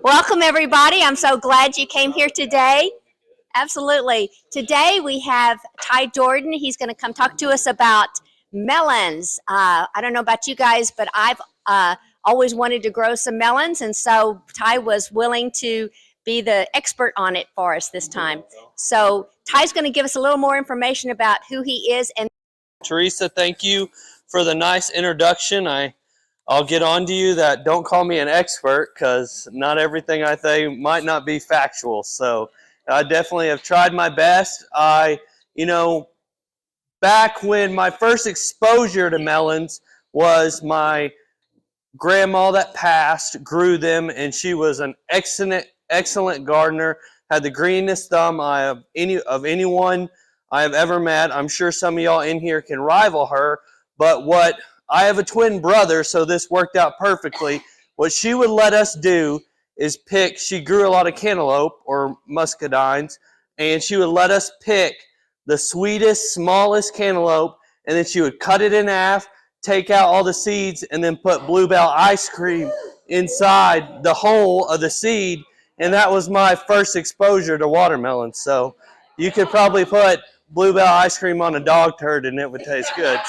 Welcome, everybody. I'm so glad you came here today. Absolutely. Today we have Ty Jordan. He's going to come talk to us about melons. I don't know about you guys, but I've always wanted to grow some melons, and so Ty was willing to be the expert on it for us this time. So Ty's going to give us a little more information about who he is. And Teresa, thank you for the nice introduction. I'll get on to you that don't call me an expert, because not everything I say might not be factual. So I definitely have tried my best. Back when my first exposure to melons was my grandma that passed, grew them, and she was an excellent gardener, had the greenest thumb of anyone I have ever met. I'm sure some of y'all in here can rival her, but I have a twin brother, so this worked out perfectly. What she would let us do is she grew a lot of cantaloupe or muscadines, and she would let us pick the sweetest, smallest cantaloupe, and then she would cut it in half, take out all the seeds, and then put Bluebell ice cream inside the hole of the seed, and that was my first exposure to watermelon. So you could probably put Bluebell ice cream on a dog turd and it would taste good.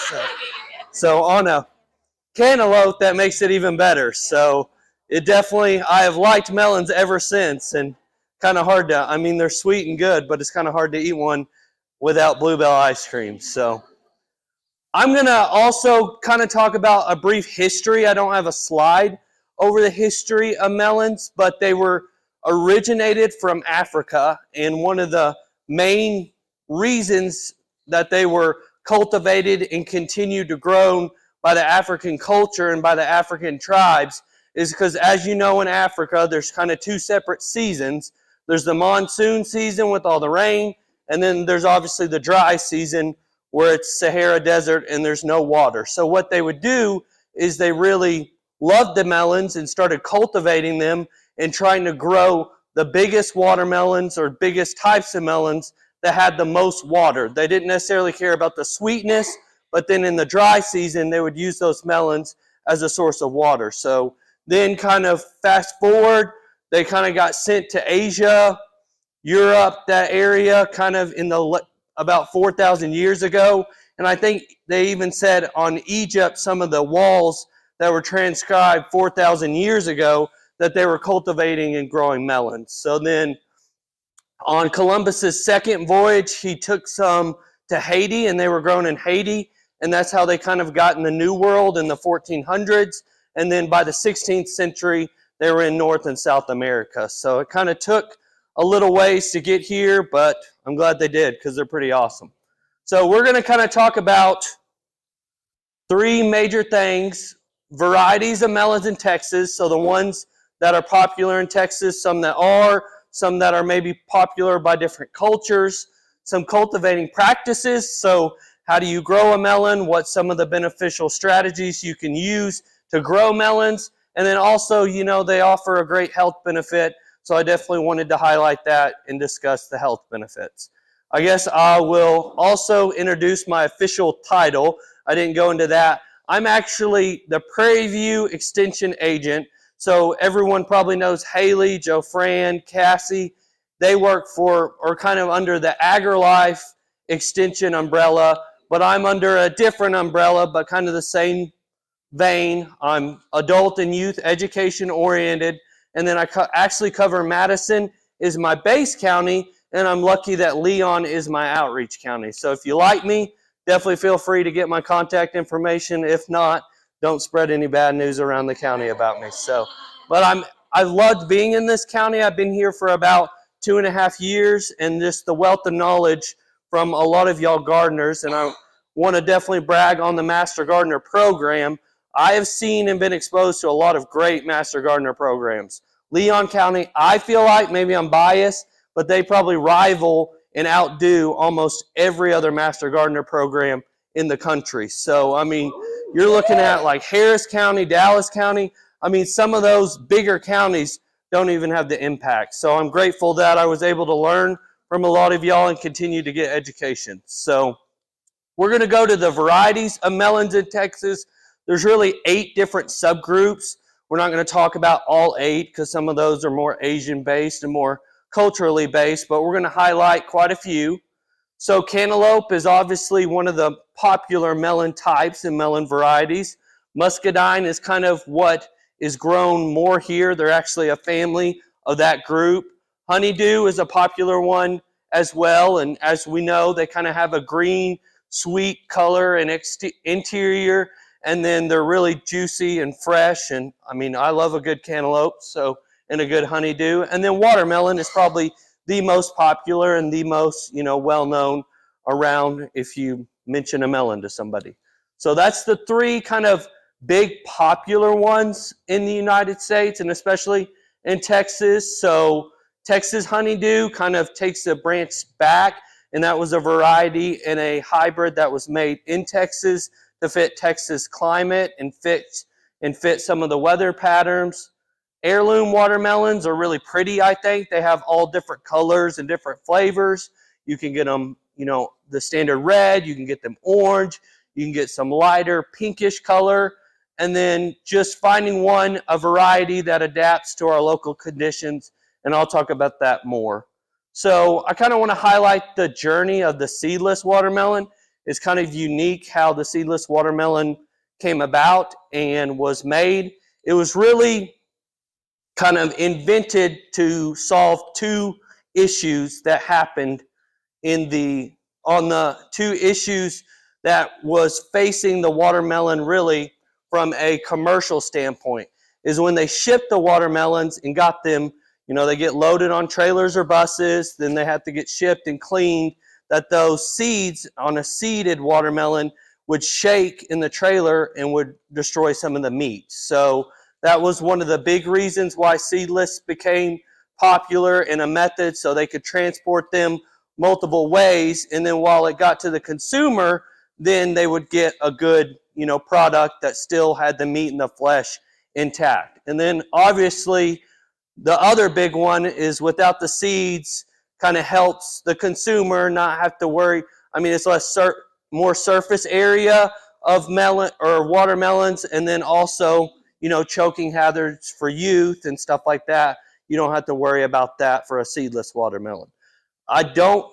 So on a cantaloupe, that makes it even better. So I have liked melons ever since, and kind of hard to, they're sweet and good, but it's kind of hard to eat one without Bluebell ice cream. So I'm going to also kind of talk about a brief history. I don't have a slide over the history of melons, but they were originated from Africa, and one of the main reasons that they were cultivated and continued to grow by the African culture and by the African tribes is because, as you know, in Africa, there's kind of two separate seasons. There's the monsoon season with all the rain, and then there's obviously the dry season where it's Sahara Desert and there's no water. So what they would do is they really loved the melons and started cultivating them and trying to grow the biggest watermelons or biggest types of melons that had the most water. They didn't necessarily care about the sweetness, but then in the dry season, they would use those melons as a source of water. So then kind of fast forward, they kind of got sent to Asia, Europe, that area, kind of in about 4,000 years ago. And I think they even said on Egypt, some of the walls that were transcribed 4,000 years ago, that they were cultivating and growing melons. So then on Columbus's second voyage, he took some to Haiti, and they were grown in Haiti, and that's how they kind of got in the New World in the 1400s. And then by the 16th century, they were in North and South America. So it kind of took a little ways to get here, but I'm glad they did because they're pretty awesome. So we're going to kind of talk about three major things: varieties of melons in Texas, so the ones that are popular in Texas, some that are maybe popular by different cultures, some cultivating practices, so how do you grow a melon, what's some of the beneficial strategies you can use to grow melons, and then also, they offer a great health benefit, so I definitely wanted to highlight that and discuss the health benefits. I guess I will also introduce my official title. I didn't go into that. I'm actually the Prairie View Extension Agent. So everyone probably knows Haley, Joe Fran, Cassie. They work for, or kind of under, the AgriLife Extension umbrella, but I'm under a different umbrella, but kind of the same vein. I'm adult and youth education oriented, and then I actually cover Madison is my base county, and I'm lucky that Leon is my outreach county. So if you like me, definitely feel free to get my contact information. If not, don't spread any bad news around the county about me. But I've loved being in this county. I've been here for about 2.5 years, and just the wealth of knowledge from a lot of y'all gardeners. And I want to definitely brag on the Master Gardener program. I have seen and been exposed to a lot of great Master Gardener programs. Leon County, I feel like, maybe I'm biased, but they probably rival and outdo almost every other Master Gardener program in the country. So, you're looking at like Harris County, Dallas County. Some of those bigger counties don't even have the impact. So I'm grateful that I was able to learn from a lot of y'all and continue to get education. So we're going to go to the varieties of melons in Texas. There's really 8 different subgroups. We're not going to talk about all 8 because some of those are more Asian-based and more culturally based, but we're going to highlight quite a few. So cantaloupe is obviously one of the popular melon types and melon varieties. Muscadine is kind of what is grown more here. They're actually a family of that group. Honeydew is a popular one as well, and as we know, they kind of have a green, sweet color and interior, and then they're really juicy and fresh, and I mean, I love a good cantaloupe, so, and a good honeydew. And then watermelon is probably the most popular and the most, well-known around if you mention a melon to somebody. So that's the 3 kind of big popular ones in the United States, and especially in Texas. So Texas honeydew kind of takes a branch back, and that was a variety and a hybrid that was made in Texas to fit Texas climate and fit some of the weather patterns. Heirloom watermelons are really pretty, I think. They have all different colors and different flavors. You can get them, the standard red, you can get them orange, you can get some lighter pinkish color, and then just finding a variety that adapts to our local conditions, and I'll talk about that more. So I kind of want to highlight the journey of the seedless watermelon. It's kind of unique how the seedless watermelon came about and was made. It was really kind of invented to solve 2 issues that happened on the 2 issues that was facing the watermelon really from a commercial standpoint, is when they shipped the watermelons and got them, they get loaded on trailers or buses, then they have to get shipped and cleaned, that those seeds on a seeded watermelon would shake in the trailer and would destroy some of the meat. So that was one of the big reasons why seedless became popular in a method, so they could transport them multiple ways, and then while it got to the consumer, then they would get a good, product that still had the meat and the flesh intact. And then obviously the other big one is without the seeds, kind of helps the consumer not have to worry. I mean, it's more surface area of melon or watermelons, and then also, choking hazards for youth and stuff like that. You don't have to worry about that for a seedless watermelon. Don't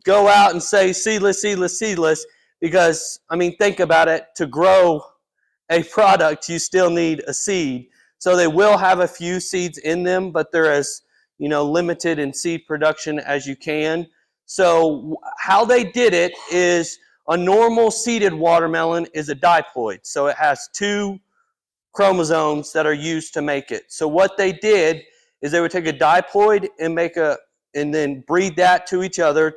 go out and say seedless, seedless, seedless, because, think about it. To grow a product, you still need a seed. So they will have a few seeds in them, but they're as, limited in seed production as you can. So how they did it is a normal seeded watermelon is a diploid. So it has 2 chromosomes that are used to make it. So what they did is they would take a diploid and then breed that to each other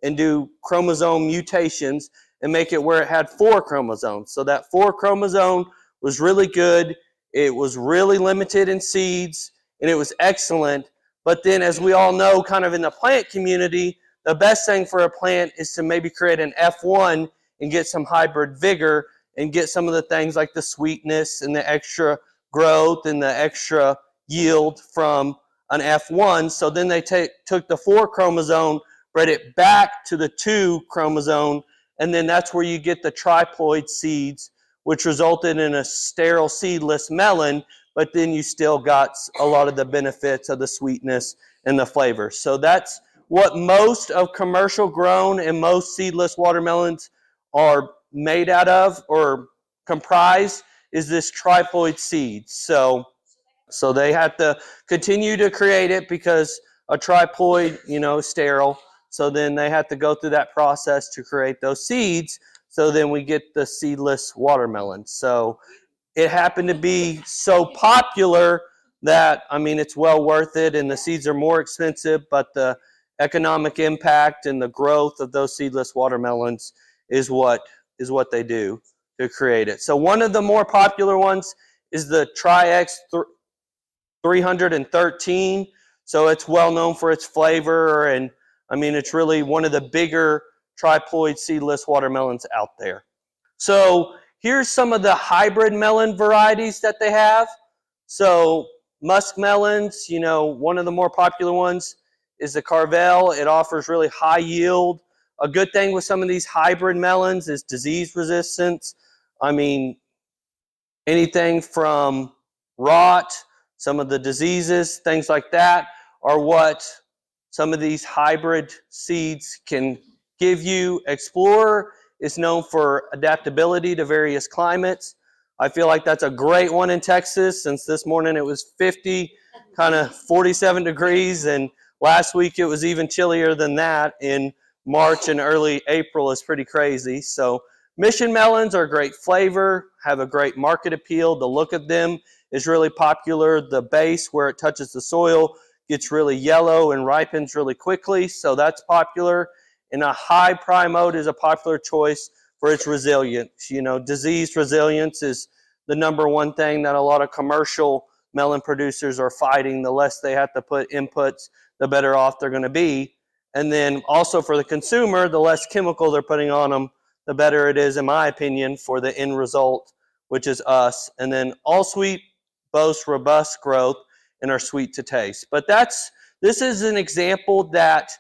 and do chromosome mutations and make it where it had 4 chromosomes. So that 4 chromosome was really good. It was really limited in seeds, and it was excellent. But then, as we all know, kind of in the plant community, the best thing for a plant is to maybe create an F1 and get some hybrid vigor and get some of the things like the sweetness and the extra growth and the extra yield from an F1. So then they took the 4 chromosome, bred it back to the 2 chromosome, and then that's where you get the triploid seeds, which resulted in a sterile seedless melon, but then you still got a lot of the benefits of the sweetness and the flavor. So that's what most of commercial grown and most seedless watermelons are made out of or comprise, is this triploid seed. So they have to continue to create it because a triploid, is sterile. So then they have to go through that process to create those seeds. So then we get the seedless watermelon. So it happened to be so popular that, it's well worth it, and the seeds are more expensive, but the economic impact and the growth of those seedless watermelons is what they do to create it. So one of the more popular ones is the Tri-X 313. So it's well known for its flavor, and it's really one of the bigger triploid seedless watermelons out there. So here's some of the hybrid melon varieties that they have. So musk melons, one of the more popular ones is the Carvel. It offers really high yield. A good thing with some of these hybrid melons is disease resistance. anything from rot, some of the diseases, things like that, are what some of these hybrid seeds can give you. Explorer is known for adaptability to various climates. I feel like that's a great one in Texas, since this morning it was 50, kind of 47 degrees, and last week it was even chillier than that in March and early April. Is pretty crazy. So Mission melons are a great flavor, have a great market appeal. The look of them is really popular. The base, where it touches the soil, gets really yellow and ripens really quickly, so that's popular. And a high prime mode is a popular choice for its resilience. You know, disease resilience is the number one thing that a lot of commercial melon producers are fighting. The less they have to put inputs, the better off they're going to be. And then also for the consumer, the less chemical they're putting on them, the better it is, in my opinion, for the end result, which is us. And then all sweet boasts robust growth and are sweet to taste. But this is an example that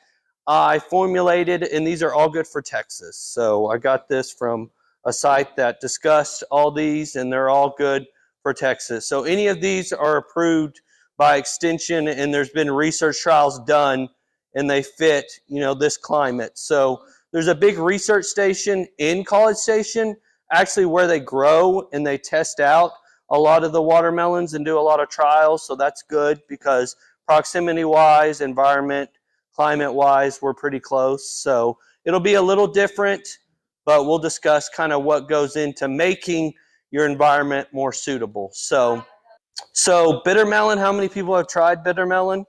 I formulated, and these are all good for Texas. So I got this from a site that discussed all these, and they're all good for Texas. So any of these are approved by extension, and there's been research trials done, and they fit, you know, this climate. So there's a big research station in College Station, actually, where they grow and they test out a lot of the watermelons and do a lot of trials. So that's good, because proximity-wise, environment, climate-wise, we're pretty close. So it'll be a little different, but we'll discuss kind of what goes into making your environment more suitable. So bitter melon, how many people have tried bitter melon?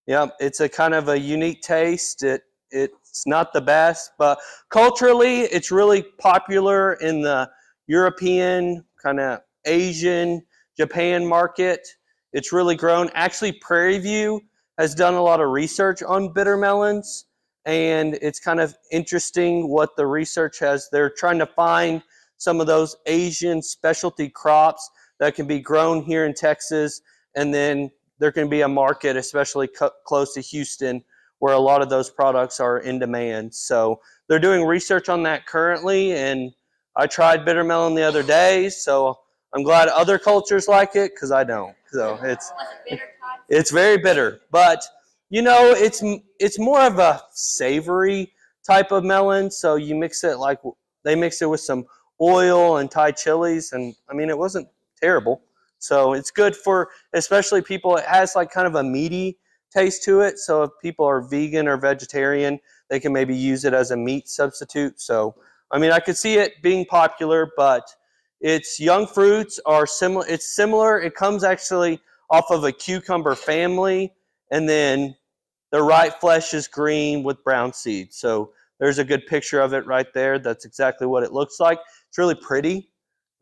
Yep, it's a kind of a unique taste. It's not the best, but culturally, it's really popular in the European, kind of Asian, Japan market. It's really grown. Actually, Prairie View has done a lot of research on bitter melons, and it's kind of interesting what the research has. They're trying to find some of those Asian specialty crops that can be grown here in Texas, and then there can be a market, especially close to Houston, where a lot of those products are in demand. So they're doing research on that currently, and I tried bitter melon the other day, so I'm glad other cultures like it, because I don't. So it's very bitter, but you know, it's more of a savory type of melon. So you mix it, like they mix it with some oil and Thai chilies, and I mean, it wasn't terrible. So it's good for especially people. It has like kind of a meaty taste to it. So if people are vegan or vegetarian, they can maybe use it as a meat substitute. So I mean, I could see it being popular, but its young fruits are similar. It's similar. It comes actually off of a cucumber family, and then the right flesh is green with brown seeds. So there's a good picture of it right there. That's exactly what it looks like. It's really pretty.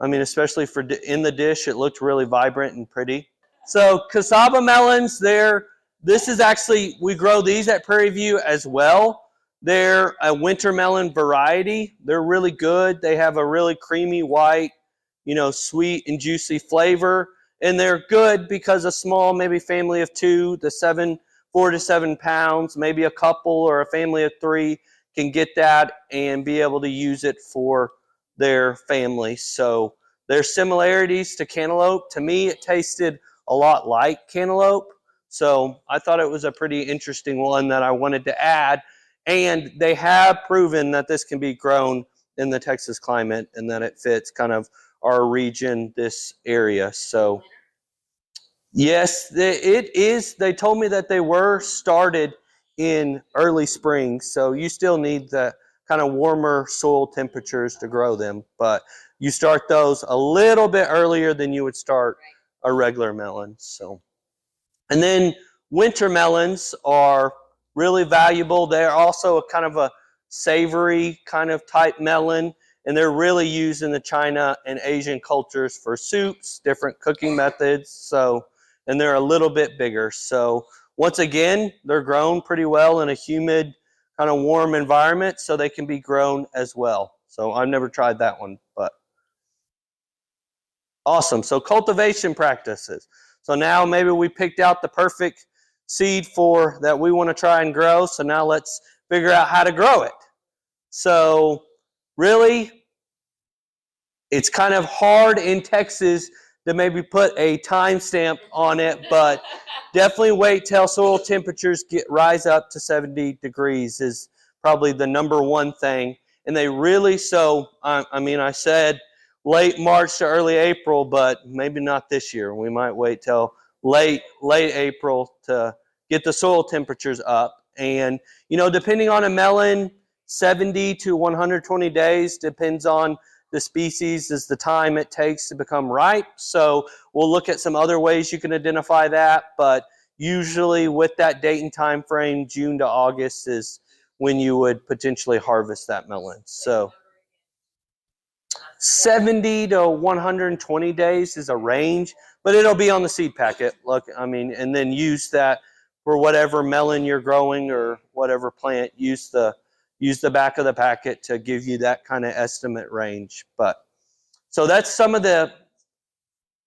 I mean, especially for in the dish, it looked really vibrant and pretty. So casaba melons, this is actually, we grow these at Prairie View as well. They're a winter melon variety. They're really good. They have a really creamy white, you know, sweet and juicy flavor. And they're good because a small, maybe family of two, 4 to 7 pounds, maybe a couple or a family of 3 can get that and be able to use it for their family. So there's similarities to cantaloupe. To me, it tasted a lot like cantaloupe. So I thought it was a pretty interesting one that I wanted to add. And they have proven that this can be grown in the Texas climate and that it fits kind of our region, this area. So yes, it is. They told me that they were started in early spring, so you still need the kind of warmer soil temperatures to grow them, but you start those a little bit earlier than you would start a regular melon. So, and then winter melons are really valuable. They're also a kind of a savory kind of type melon, and they're really used in the China and Asian cultures for soups, different cooking methods. So, and they're a little bit bigger. So once again, they're grown pretty well in a humid, kind of warm environment, so they can be grown as well. So I've never tried that one, but awesome. So cultivation practices. So now maybe we picked out the perfect seed for that we want to try and grow. So now let's figure out how to grow it. So really, It's kind of hard in Texas to maybe put a timestamp on it, but definitely wait till soil temperatures rise up to 70 degrees is probably the number one thing. And they really, I said late March to early April, but maybe not this year. We might wait till late April to get the soil temperatures up. And, depending on a melon, 70 to 120 days depends on the species is the time it takes to become ripe. So we'll look at some other ways you can identify that, but usually with that date and time frame, June to August is when you would potentially harvest that melon. So 70 to 120 days is a range, but it'll be on the seed packet. And then use that for whatever melon you're growing or whatever plant. Use the back of the packet to give you that kind of estimate range. But so that's some of the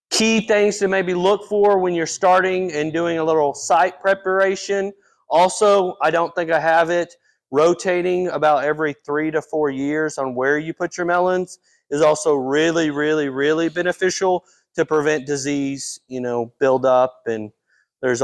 key things to maybe look for when you're starting and doing a little site preparation. Also, I don't think I have it, rotating about every 3 to 4 years on where you put your melons is also really, really, really beneficial to prevent disease, build up. And there's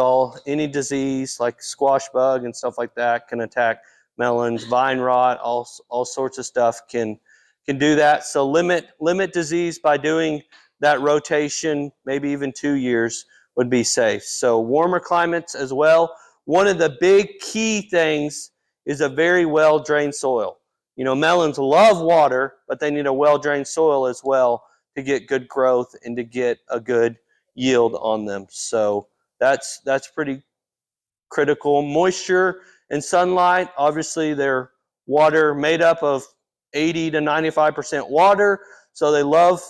any disease like squash bug and stuff like that can attack melons, vine rot, all sorts of stuff can do that. So limit disease by doing that rotation, maybe even 2 years would be safe. So warmer climates as well. One of the big key things is a very well-drained soil. Melons love water, but they need a well-drained soil as well to get good growth and to get a good yield on them. So that's pretty critical. Moisture and sunlight, obviously they're water made up of 80 to 95% water, so they love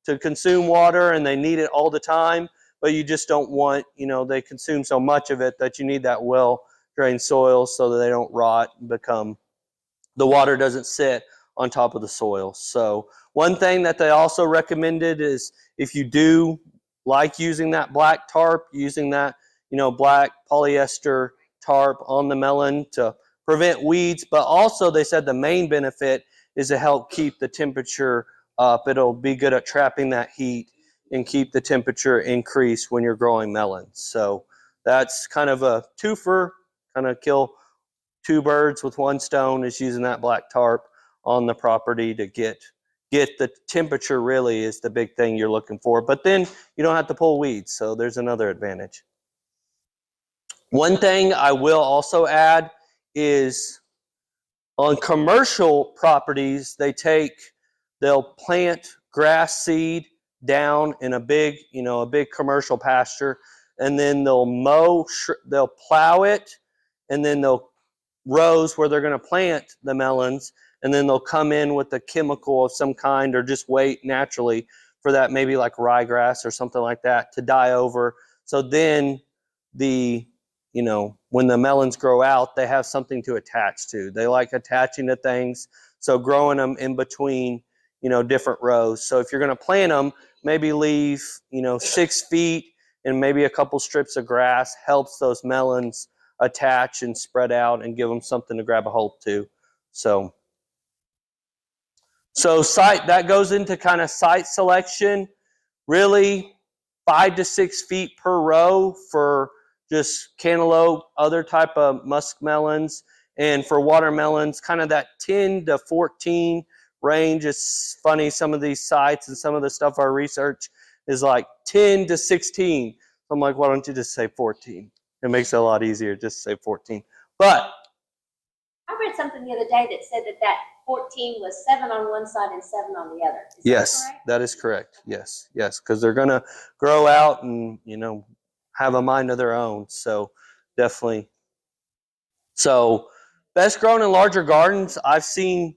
to consume water and they need it all the time, but you just don't want, they consume so much of it that you need that well-drained soil so that they don't rot and the water doesn't sit on top of the soil. So one thing that they also recommended is if you do like using that black tarp, using that, black polyester tarp on the melon to prevent weeds, but also they said the main benefit is to help keep the temperature up. It'll be good at trapping that heat and keep the temperature increased when you're growing melons. So that's kind of a twofer, kind of kill two birds with one stone, is using that black tarp on the property to get the temperature really is the big thing you're looking for. But then you don't have to pull weeds, so there's another advantage. One thing I will also add is on commercial properties, they'll plant grass seed down in a big commercial pasture, and then they'll plow it, and then they'll rows where they're going to plant the melons, and then they'll come in with a chemical of some kind or just wait naturally for that, maybe like ryegrass or something like that, to die over. So then when the melons grow out, they have something to attach to. They like attaching to things. So growing them in between, different rows. So if you're going to plant them, maybe leave, 6 feet and maybe a couple strips of grass helps those melons attach and spread out and give them something to grab a hold to. So site, that goes into kind of site selection, really 5 to 6 feet per row for just cantaloupe, other type of muskmelons, and for watermelons, kind of that 10 to 14 range. It's funny, some of these sites and some of the stuff I research is like 10 to 16. I'm like, why don't you just say 14? It makes it a lot easier just to say 14. But I read something the other day that said that 14 was 7 on one side and 7 on the other. Yes, that is correct. Yes, because they're going to grow out and, have a mind of their own. So definitely. So best grown in larger gardens. I've seen,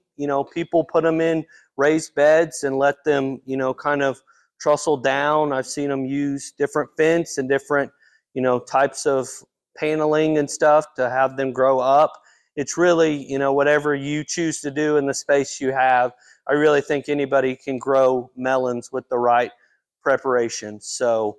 people put them in raised beds and let them, kind of trussel down. I've seen them use different fence and different, types of paneling and stuff to have them grow up. It's really, whatever you choose to do in the space you have. I really think anybody can grow melons with the right preparation. So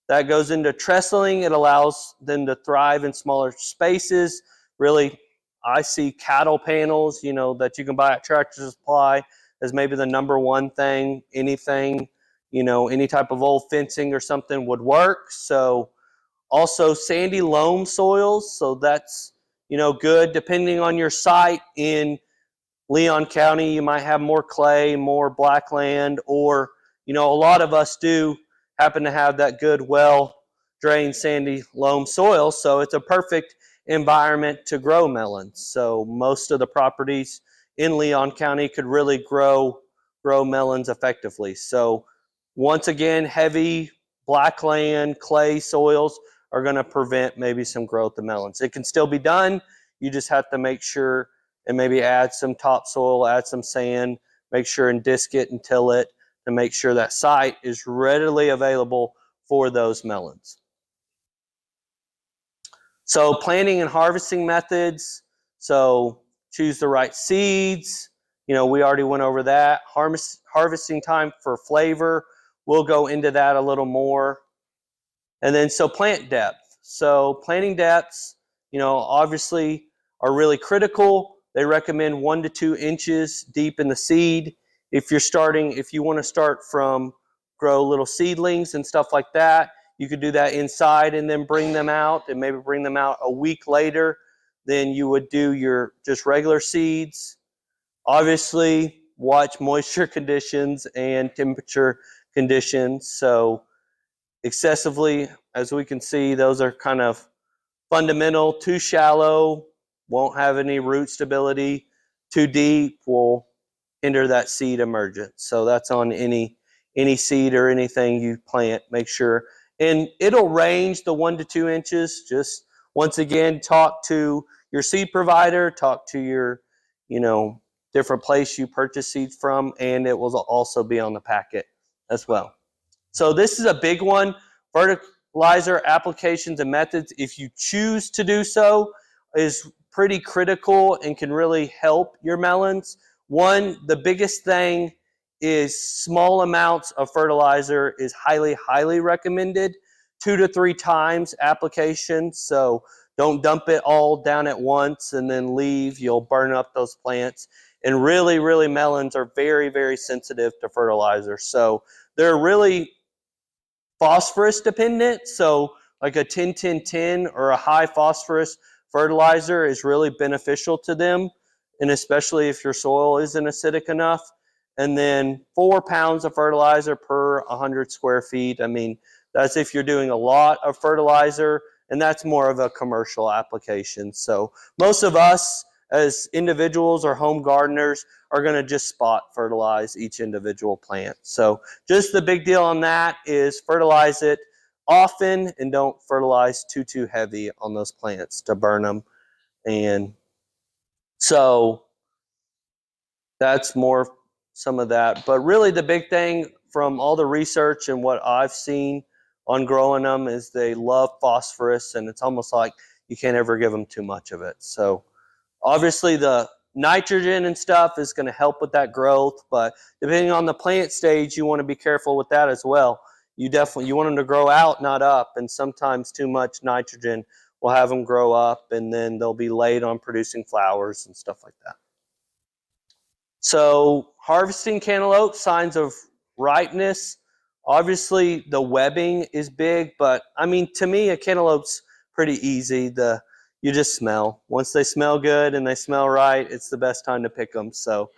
that goes into trestling. It allows them to thrive in smaller spaces. Really, I see cattle panels, that you can buy at Tractor Supply as maybe the number one thing. Anything, any type of old fencing or something would work. So also sandy loam soils. So that's, good depending on your site. In Leon County, you might have more clay, more black land, or, a lot of us do happen to have that good, well-drained sandy loam soil. So it's a perfect environment to grow melons. So most of the properties in Leon County could really grow melons effectively. So once again, heavy black land, clay soils are going to prevent maybe some growth of melons. It can still be done. You just have to make sure and maybe add some topsoil, add some sand, make sure and disc it and till it to make sure that site is readily available for those melons. So planting and harvesting methods. So choose the right seeds. We already went over that. Harvesting time for flavor. We'll go into that a little more. And then so plant depth. So planting depths, obviously are really critical. They recommend 1 to 2 inches deep in the seed. If you want to start from grow little seedlings and stuff like that, you could do that inside and then bring them out, and maybe bring them out a week later than you would do your just regular seeds. Obviously, watch moisture conditions and temperature conditions. So excessively, as we can see, those are kind of fundamental. Too shallow won't have any root stability. Too deep will hinder that seed emergence. So that's on any seed or anything you plant. Make sure, and it'll range the 1 to 2 inches. Just once again, talk to your seed provider, talk to your different place you purchase seeds from, and it will also be on the packet as well. So this is a big one. Fertilizer applications and methods, if you choose to do so, is pretty critical and can really help your melons. One, the biggest thing is small amounts of fertilizer is highly, highly recommended. 2 to 3 times application. So don't dump it all down at once and then leave. You'll burn up those plants. And really, really, melons are very, very sensitive to fertilizer. So they're really phosphorus dependent. So like a 10-10-10 or a high phosphorus fertilizer is really beneficial to them, and especially if your soil isn't acidic enough. And then 4 pounds of fertilizer per 100 square feet. I mean, that's if you're doing a lot of fertilizer, and that's more of a commercial application. So most of us as individuals or home gardeners are going to just spot fertilize each individual plant. So just the big deal on that is fertilize it often and don't fertilize too heavy on those plants to burn them. And so that's more some of that. But really the big thing from all the research and what I've seen on growing them is they love phosphorus, and it's almost like you can't ever give them too much of it. So obviously the nitrogen and stuff is going to help with that growth, but depending on the plant stage, you want to be careful with that as well. You want them to grow out, not up, and sometimes too much nitrogen will have them grow up, and then they'll be late on producing flowers and stuff like that. So harvesting cantaloupe, signs of ripeness. Obviously the webbing is big, but I mean, to me, a cantaloupe's pretty easy. You just smell. Once they smell good and they smell right, it's the best time to pick them. So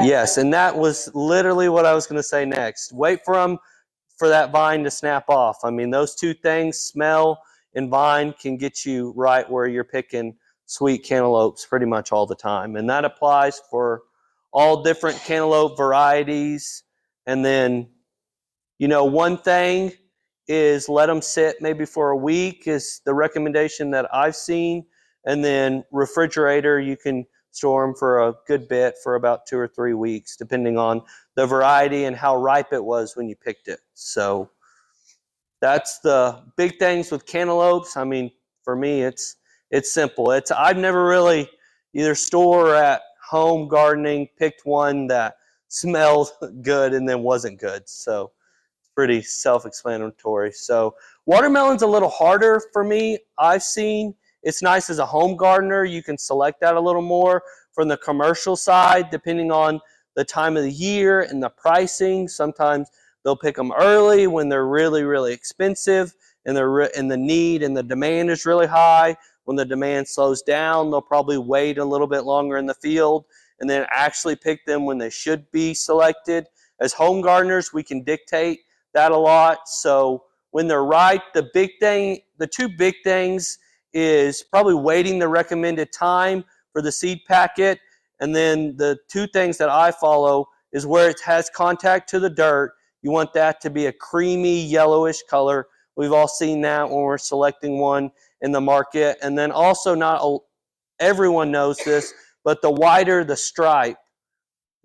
yes, and that was literally what I was going to say next. Wait for that vine to snap off. I mean, those two things, smell and vine, can get you right where you're picking sweet cantaloupes pretty much all the time. And that applies for all different cantaloupe varieties. And then, one thing is let them sit maybe for a week is the recommendation that I've seen. And then refrigerator, you can store them for a good bit, for about 2 or 3 weeks, depending on the variety and how ripe it was when you picked it. So that's the big things with cantaloupes. I mean, for me, it's simple. I've never really either store or at home gardening picked one that smelled good and then wasn't good. So it's pretty self-explanatory. So watermelon's a little harder for me. I've seen it's nice as a home gardener. You can select that a little more. from the commercial side, depending on the time of the year and the pricing. Sometimes they'll pick them early when they're really, really expensive and the need and the demand is really high. When the demand slows down, they'll probably wait a little bit longer in the field and then actually pick them when they should be selected. As home gardeners, we can dictate that a lot. So when they're ripe, the two big things is probably waiting the recommended time for the seed packet. And then the two things that I follow is where it has contact to the dirt. You want that to be a creamy yellowish color. We've all seen that when we're selecting one in the market. And then also, not everyone knows this, but the wider the stripe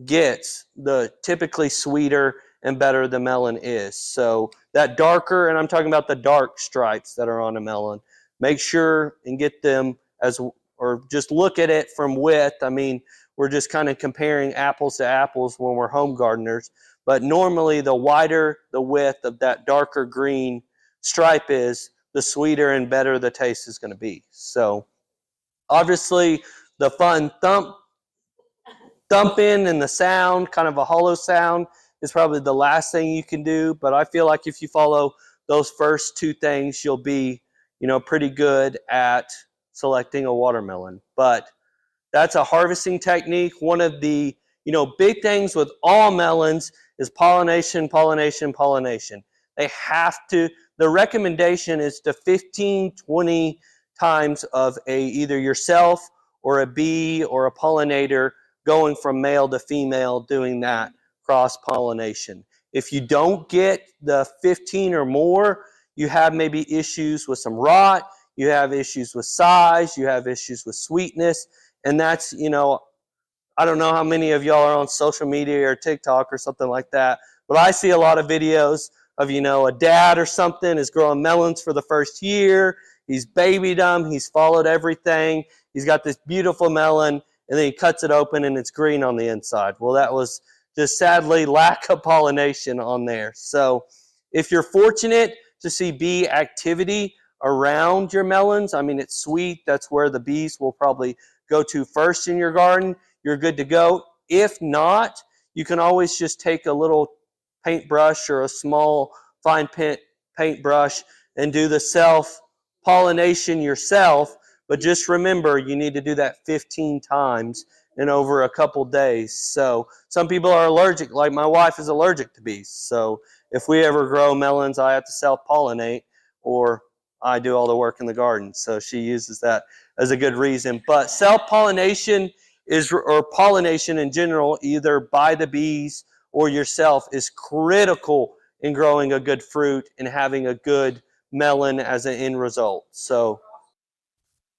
gets, the typically sweeter and better the melon is. So that darker, and I'm talking about the dark stripes that are on a melon, make sure and get them or just look at it from width. I mean, we're just kind of comparing apples to apples when we're home gardeners. But normally, the wider the width of that darker green stripe is, the sweeter and better the taste is going to be. So obviously, the fun thumping and the sound, kind of a hollow sound, is probably the last thing you can do. But I feel like if you follow those first two things, you'll be, pretty good at selecting a watermelon. But that's a harvesting technique. One of the, big things with all melons is pollination, pollination, pollination. They have to, the recommendation is to 15, 20 times of either yourself or a bee or a pollinator going from male to female doing that cross-pollination. If you don't get the 15 or more, you have maybe issues with some rot, you have issues with size, you have issues with sweetness, and that's, I don't know how many of y'all are on social media or TikTok or something like that, but I see a lot of videos of, a dad or something is growing melons for the first year, he's babied them, he's followed everything, he's got this beautiful melon, and then he cuts it open and it's green on the inside. Well, that was just sadly lack of pollination on there. So if you're fortunate to see bee activity around your melons, I mean, it's sweet, that's where the bees will probably go to first in your garden, you're good to go. If not, you can always just take a little paintbrush or a small fine paintbrush and do the self-pollination yourself. But just remember, you need to do that 15 times in over a couple days. So some people are allergic, like my wife is allergic to bees. So if we ever grow melons, I have to self-pollinate, or I do all the work in the garden. So she uses that as a good reason. But self-pollination or pollination in general, either by the bees or yourself, is critical in growing a good fruit and having a good melon as an end result. So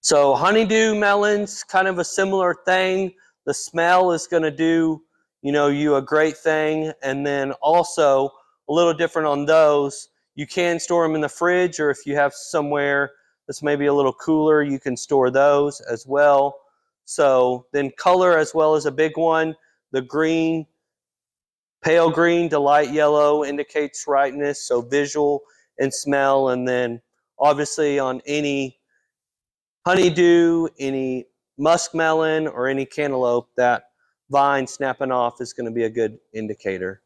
honeydew melons, kind of a similar thing. The smell is going to do, you a great thing. And then also a little different on those. You can store them in the fridge, or if you have somewhere that's maybe a little cooler, you can store those as well. So then color as well is a big one. The green, pale green to light yellow indicates ripeness, so visual and smell. And then obviously on any honeydew, any muskmelon, or any cantaloupe, that vine snapping off is going to be a good indicator.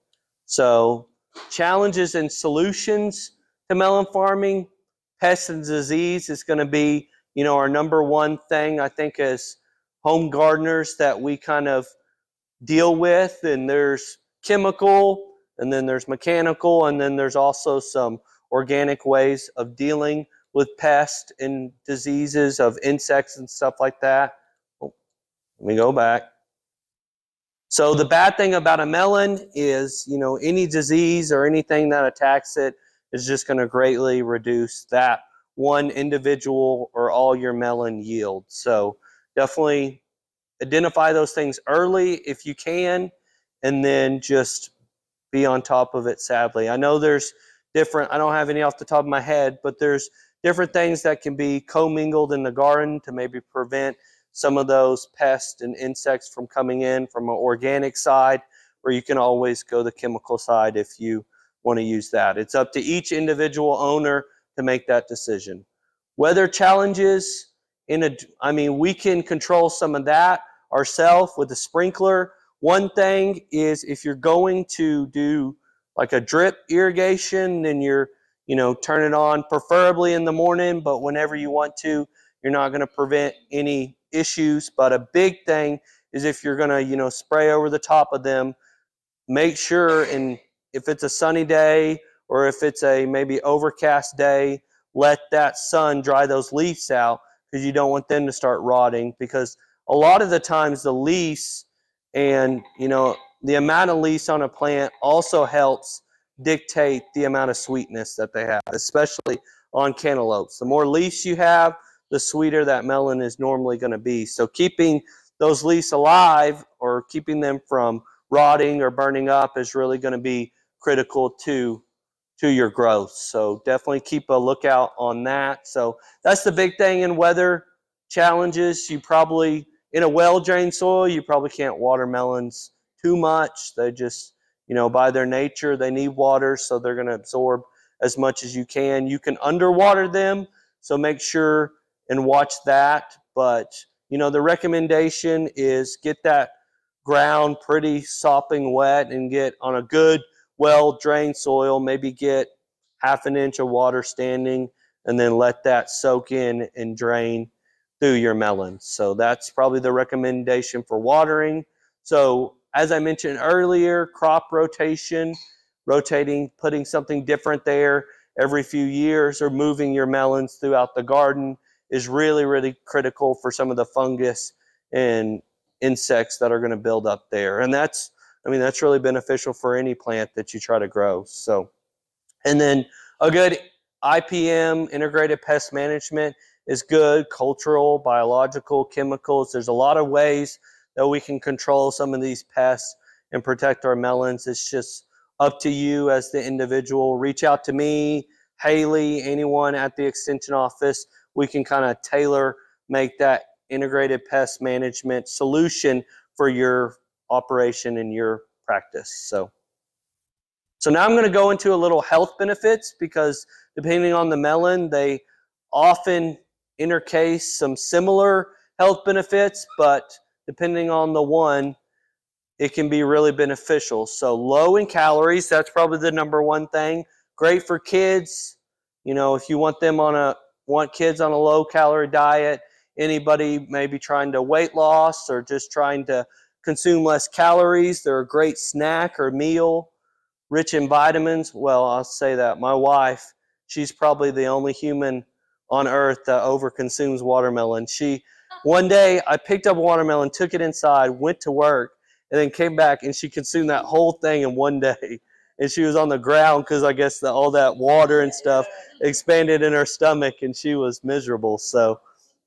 So challenges and solutions to melon farming, pests and disease is going to be, our number one thing, I think, as home gardeners that we kind of deal with. And there's chemical, and then there's mechanical, and then there's also some organic ways of dealing with pests and diseases of insects and stuff like that. Oh, let me go back. So the bad thing about a melon is, any disease or anything that attacks it is just going to greatly reduce that one individual or all your melon yield. So definitely identify those things early if you can, and then just be on top of it, sadly. I know there's different, I don't have any off the top of my head, but there's different things that can be commingled in the garden to maybe prevent some of those pests and insects from coming in from an organic side, or you can always go the chemical side if you want to use that. It's up to each individual owner to make that decision. Weather challenges, we can control some of that ourselves with a sprinkler. One thing is if you're going to do like a drip irrigation, then you're, turn it on preferably in the morning, but whenever you want to, you're not going to prevent any issues. But a big thing is if you're going to, spray over the top of them, make sure, and if it's a sunny day or if it's a maybe overcast day, let that sun dry those leaves out, because you don't want them to start rotting, because a lot of the times the leaves and the amount of leaves on a plant also helps dictate the amount of sweetness that they have, especially on cantaloupes. The more leaves you have, the sweeter that melon is normally going to be. So keeping those leaves alive or keeping them from rotting or burning up is really going to be critical to your growth. So definitely keep a lookout on that. So that's the big thing in weather challenges. You probably, in a well-drained soil, you probably can't water melons too much. They just, by their nature, they need water, so they're going to absorb as much as you can. You can underwater them, so make sure and watch that. But, the recommendation is get that ground pretty sopping wet and get on a good, well-drained soil. Maybe get half an inch of water standing and then let that soak in and drain through your melons. So that's probably the recommendation for watering. So as I mentioned earlier, crop rotation, rotating, putting something different there every few years, or moving your melons throughout the garden is really, really critical for some of the fungus and insects that are going to build up there. And that's really beneficial for any plant that you try to grow. So, and then a good IPM, integrated pest management, is good. Cultural, biological, chemicals. There's a lot of ways that we can control some of these pests and protect our melons. It's just up to you as the individual. Reach out to me, Haley, anyone at the extension office. We can kind of tailor make that integrated pest management solution for your operation and your practice. So now I'm going to go into a little health benefits, because depending on the melon, they often intercase some similar health benefits, but depending on the one, it can be really beneficial. So low in calories, that's probably the number one thing. Great for kids. If you want kids on a low calorie diet, anybody maybe trying to weight loss or just trying to consume less calories, they're a great snack or meal. Rich in vitamins. Well, I'll say that my wife, she's probably the only human on earth that overconsumes watermelon. One day I picked up a watermelon, took it inside, went to work, and then came back, and she consumed that whole thing in one day. And she was on the ground because I guess all that water and stuff expanded in her stomach, and she was miserable. So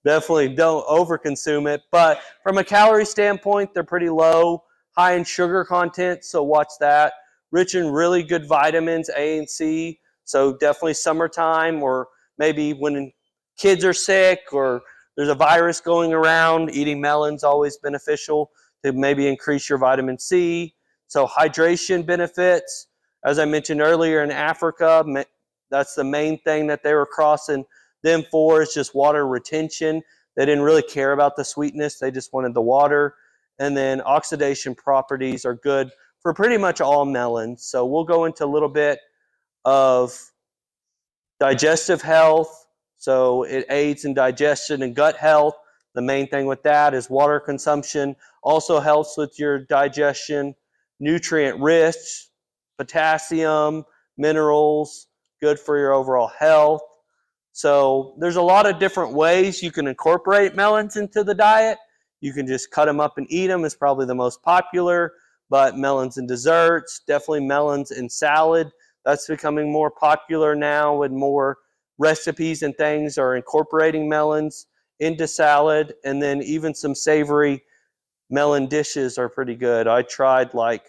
definitely don't overconsume it. But from a calorie standpoint, they're pretty low, high in sugar content, so watch that. Rich in really good vitamins, A and C. So definitely summertime, or maybe when kids are sick or there's a virus going around, eating melons always beneficial to maybe increase your vitamin C. So hydration benefits. As I mentioned earlier, in Africa, that's the main thing that they were crossing them for, is just water retention. They didn't really care about the sweetness. They just wanted the water. And then oxidation properties are good for pretty much all melons. So we'll go into a little bit of digestive health. So it aids in digestion and gut health. The main thing with that is water consumption. Also helps with your digestion. Nutrient rich, potassium, minerals, good for your overall health. So there's a lot of different ways you can incorporate melons into the diet. You can just cut them up and eat them, is probably the most popular. But melons in desserts, definitely melons in salad. That's becoming more popular now, with more recipes and things are incorporating melons into salad. And then even some savory melon dishes are pretty good. I tried it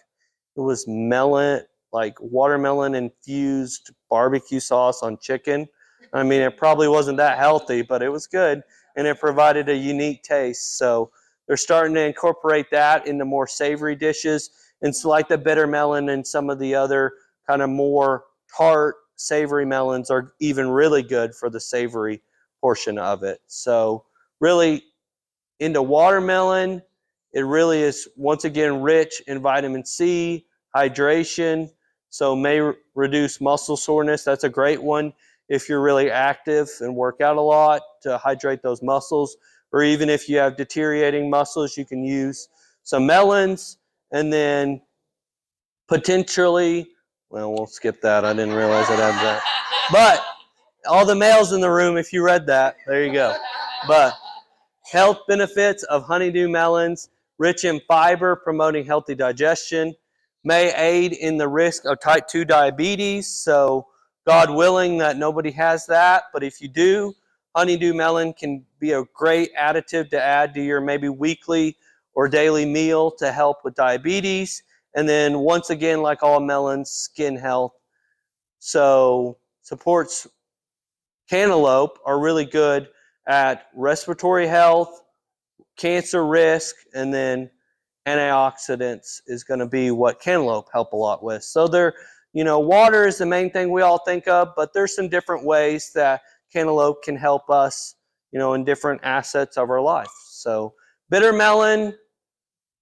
was watermelon infused barbecue sauce on chicken. I mean, it probably wasn't that healthy, but it was good, and it provided a unique taste. So they're starting to incorporate that into more savory dishes. And so like the bitter melon and some of the other kind of more tart savory melons are even really good for the savory portion of it. So really into watermelon It really is, once again, rich in vitamin C, hydration, so may reduce muscle soreness. That's a great one if you're really active and work out a lot to hydrate those muscles. Or even if you have deteriorating muscles, you can use some melons. And then potentially, well, we'll skip that. I didn't realize I'd add that. But all the males in the room, if you read that, there you go. But health benefits of honeydew melons: rich in fiber, promoting healthy digestion, may aid in the risk of type 2 diabetes. So God willing that nobody has that, but if you do, honeydew melon can be a great additive to add to your maybe weekly or daily meal to help with diabetes. And then once again, like all melons, skin health. So supports cantaloupe are really good at respiratory health, cancer risk, and then antioxidants is going to be what cantaloupe help a lot with. So water is the main thing we all think of, but there's some different ways that cantaloupe can help us, in different assets of our life. So bitter melon,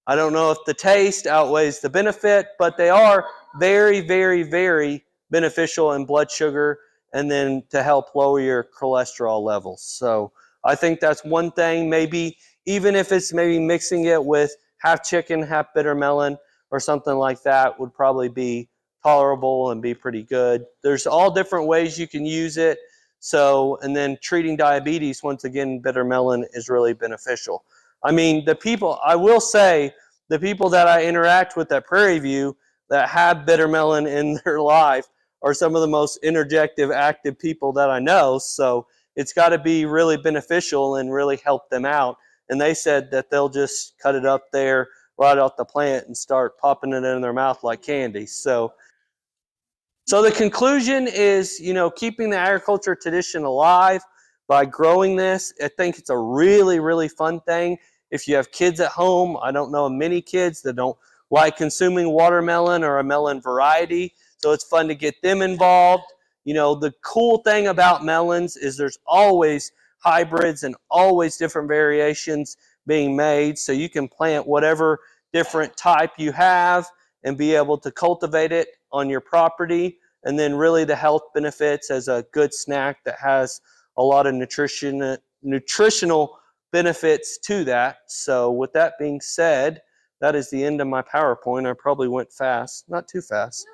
I don't know if the taste outweighs the benefit, but they are very, very, very beneficial in blood sugar and then to help lower your cholesterol levels. So I think that's one thing, maybe even if it's maybe mixing it with half chicken, half bitter melon or something like that would probably be tolerable and be pretty good. There's all different ways you can use it. So, and then treating diabetes, once again, bitter melon is really beneficial. I mean, I will say, the people that I interact with at Prairie View that have bitter melon in their life are some of the most interjective, active people that I know. So it's got to be really beneficial and really help them out. And they said that they'll just cut it up there right off the plant and start popping it in their mouth like candy. So the conclusion is, keeping the agriculture tradition alive by growing this. I think it's a really, really fun thing. If you have kids at home, I don't know many kids that don't like consuming watermelon or a melon variety. So it's fun to get them involved. The cool thing about melons is there's always hybrids and always different variations being made. So you can plant whatever different type you have and be able to cultivate it on your property. And then really the health benefits as a good snack that has a lot of nutritional benefits to that. So with that being said, that is the end of my PowerPoint. I probably went fast, not too fast.